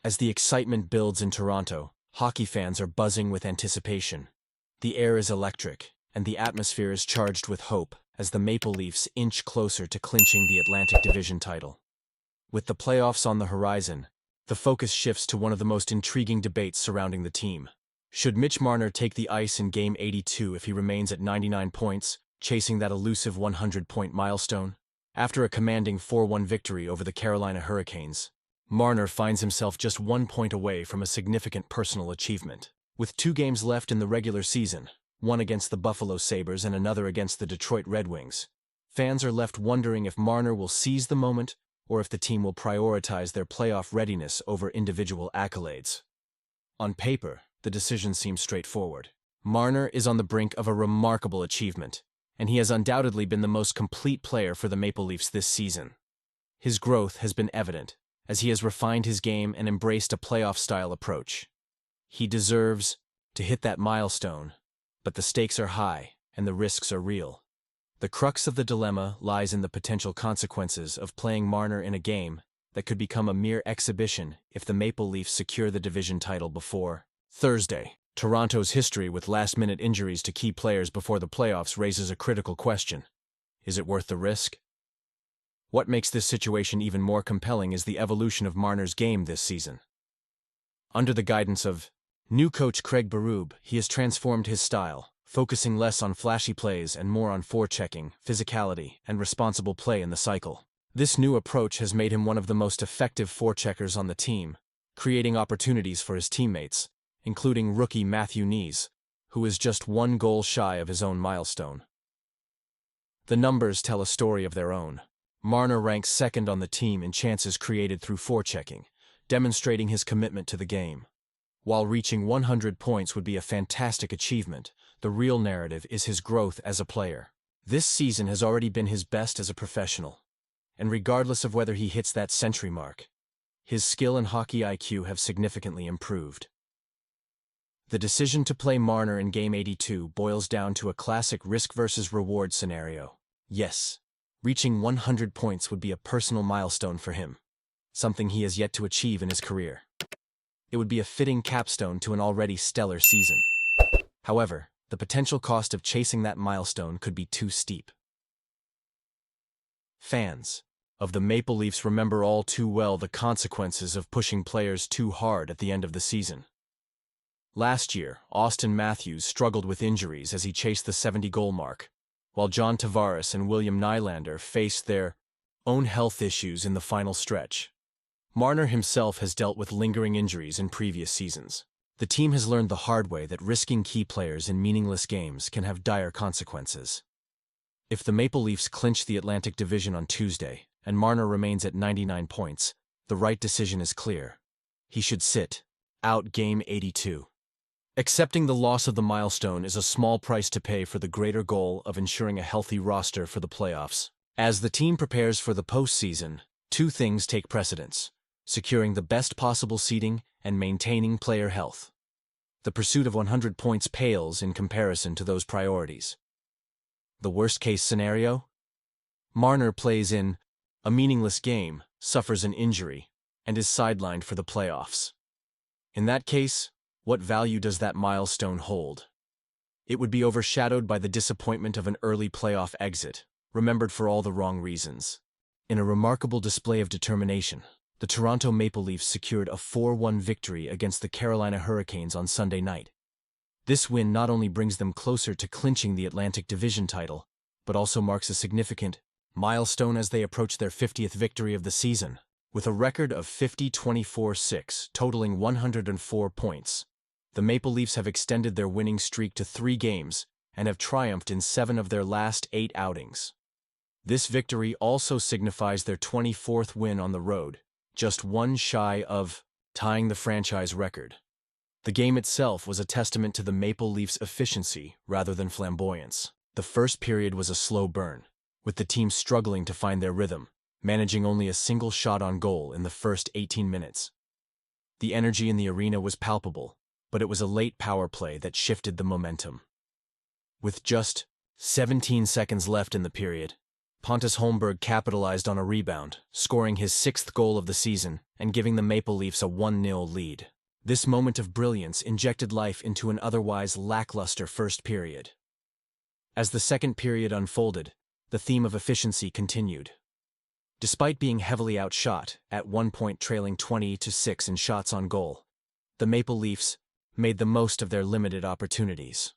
As the excitement builds in Toronto, hockey fans are buzzing with anticipation. The air is electric, and the atmosphere is charged with hope as the Maple Leafs inch closer to clinching the Atlantic Division title. With the playoffs on the horizon, the focus shifts to one of the most intriguing debates surrounding the team. Should Mitch Marner take the ice in Game 82 if he remains at 99 points, chasing that elusive 100-point milestone? After a commanding 4-1 victory over the Carolina Hurricanes, Marner finds himself just 1 point away from a significant personal achievement. With 2 games left in the regular season, one against the Buffalo Sabres and another against the Detroit Red Wings, fans are left wondering if Marner will seize the moment or if the team will prioritize their playoff readiness over individual accolades. On paper, the decision seems straightforward. Marner is on the brink of a remarkable achievement, and he has undoubtedly been the most complete player for the Maple Leafs this season. His growth has been evident, as he has refined his game and embraced a playoff-style approach. He deserves to hit that milestone, but the stakes are high and the risks are real. The crux of the dilemma lies in the potential consequences of playing Marner in a game that could become a mere exhibition if the Maple Leafs secure the division title before Thursday. Toronto's history with last-minute injuries to key players before the playoffs raises a critical question. Is it worth the risk? What makes this situation even more compelling is the evolution of Marner's game this season. Under the guidance of new coach Craig Berube, he has transformed his style, focusing less on flashy plays and more on forechecking, physicality, and responsible play in the cycle. This new approach has made him one of the most effective forecheckers on the team, creating opportunities for his teammates, including rookie Matthew Knies, who is just 1 goal shy of his own milestone. The numbers tell a story of their own. Marner ranks second on the team in chances created through forechecking, demonstrating his commitment to the game. While reaching 100 points would be a fantastic achievement, the real narrative is his growth as a player. This season has already been his best as a professional, and regardless of whether he hits that century mark, his skill and hockey IQ have significantly improved. The decision to play Marner in Game 82 boils down to a classic risk versus reward scenario. Yes, reaching 100 points would be a personal milestone for him, something he has yet to achieve in his career. It would be a fitting capstone to an already stellar season. However, the potential cost of chasing that milestone could be too steep. Fans of the Maple Leafs remember all too well the consequences of pushing players too hard at the end of the season. Last year, Auston Matthews struggled with injuries as he chased the 70-goal mark, while John Tavares and William Nylander faced their own health issues in the final stretch. Marner himself has dealt with lingering injuries in previous seasons. The team has learned the hard way that risking key players in meaningless games can have dire consequences. If the Maple Leafs clinch the Atlantic Division on Tuesday, and Marner remains at 99 points, the right decision is clear. He should sit out Game 82. Accepting the loss of the milestone is a small price to pay for the greater goal of ensuring a healthy roster for the playoffs. As the team prepares for the postseason, 2 things take precedence: securing the best possible seeding and maintaining player health. The pursuit of 100 points pales in comparison to those priorities. The worst-case scenario? Marner plays in a meaningless game, suffers an injury, and is sidelined for the playoffs. In that case, what value does that milestone hold? It would be overshadowed by the disappointment of an early playoff exit, remembered for all the wrong reasons. In a remarkable display of determination, the Toronto Maple Leafs secured a 4-1 victory against the Carolina Hurricanes on Sunday night. This win not only brings them closer to clinching the Atlantic Division title, but also marks a significant milestone as they approach their 50th victory of the season. With a record of 50-24-6, totaling 104 points, the Maple Leafs have extended their winning streak to 3 games and have triumphed in 7 of their last 8 outings. This victory also signifies their 24th win on the road, just 1 shy of tying the franchise record. The game itself was a testament to the Maple Leafs' efficiency rather than flamboyance. The first period was a slow burn, with the team struggling to find their rhythm, managing only a single shot on goal in the first 18 minutes. The energy in the arena was palpable, but it was a late power play that shifted the momentum. With just 17 seconds left in the period, Pontus Holmberg capitalized on a rebound, scoring his 6th goal of the season and giving the Maple Leafs a 1-0 lead. This moment of brilliance injected life into an otherwise lackluster first period. As the second period unfolded, the theme of efficiency continued. Despite being heavily outshot, at one point trailing 20-6 in shots on goal, the Maple Leafs made the most of their limited opportunities.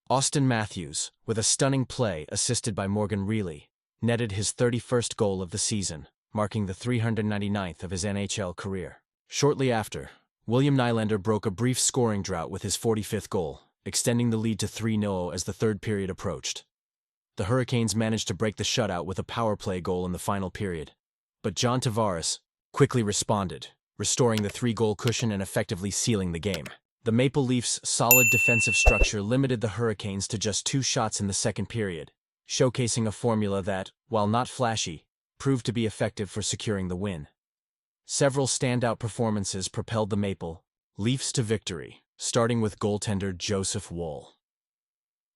Auston Matthews, with a stunning play assisted by Morgan Rielly, netted his 31st goal of the season, marking the 399th of his NHL career. Shortly after, William Nylander broke a brief scoring drought with his 45th goal, extending the lead to 3-0 as the third period approached. The Hurricanes managed to break the shutout with a power play goal in the final period, but John Tavares quickly responded, restoring the 3-goal cushion and effectively sealing the game. The Maple Leafs' solid defensive structure limited the Hurricanes to just 2 shots in the second period, showcasing a formula that, while not flashy, proved to be effective for securing the win. Several standout performances propelled the Maple Leafs to victory, starting with goaltender Joseph Woll.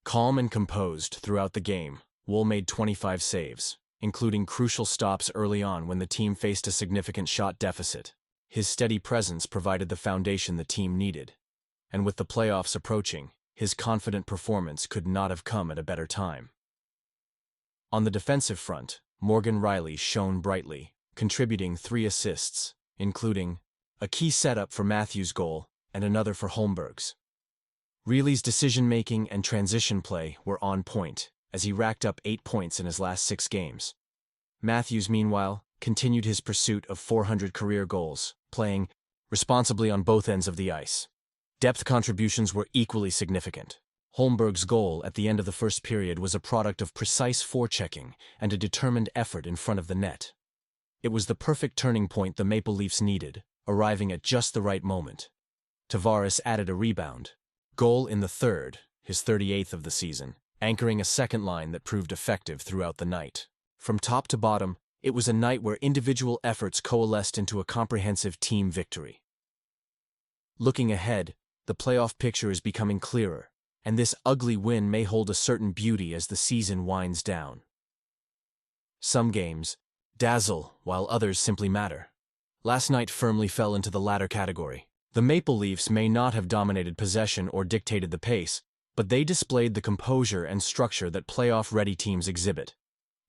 Calm and composed throughout the game, Woll made 25 saves, including crucial stops early on when the team faced a significant shot deficit. His steady presence provided the foundation the team needed, and with the playoffs approaching, his confident performance could not have come at a better time. On the defensive front, Morgan Rielly shone brightly, contributing 3 assists, including a key setup for Matthews' goal and another for Holmberg's. Rielly's decision-making and transition play were on point, as he racked up 8 points in his last 6 games. Matthews, meanwhile, continued his pursuit of 400 career goals, playing responsibly on both ends of the ice. Depth contributions were equally significant. Holmberg's goal at the end of the first period was a product of precise forechecking and a determined effort in front of the net. It was the perfect turning point the Maple Leafs needed, arriving at just the right moment. Tavares added a rebound. Goal in the third, his 38th of the season, anchoring a second line that proved effective throughout the night. From top to bottom, it was a night where individual efforts coalesced into a comprehensive team victory. Looking ahead, the playoff picture is becoming clearer, and this ugly win may hold a certain beauty as the season winds down. Some games dazzle, while others simply matter. Last night firmly fell into the latter category. The Maple Leafs may not have dominated possession or dictated the pace, but they displayed the composure and structure that playoff-ready teams exhibit.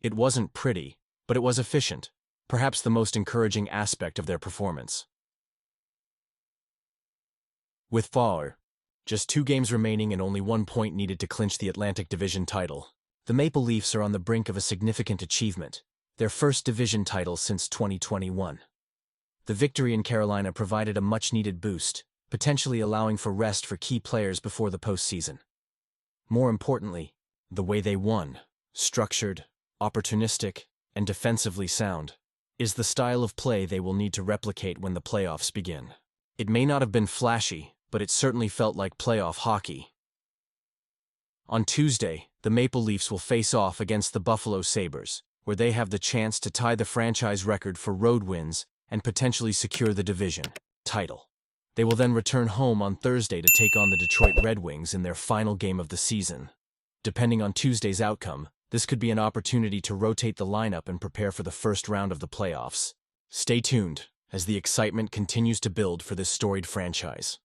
It wasn't pretty, but it was efficient, perhaps the most encouraging aspect of their performance. With far just 2 games remaining and only 1 point needed to clinch the Atlantic Division title, the Maple Leafs are on the brink of a significant achievement, their first division title since 2021. The victory in Carolina provided a much-needed boost, potentially allowing for rest for key players before the postseason. More importantly, the way they won, structured, opportunistic, and defensively sound, is the style of play they will need to replicate when the playoffs begin. It may not have been flashy, but it certainly felt like playoff hockey. On Tuesday, the Maple Leafs will face off against the Buffalo Sabres, where they have the chance to tie the franchise record for road wins and potentially secure the division title. They will then return home on Thursday to take on the Detroit Red Wings in their final game of the season. Depending on Tuesday's outcome, this could be an opportunity to rotate the lineup and prepare for the first round of the playoffs. Stay tuned as the excitement continues to build for this storied franchise.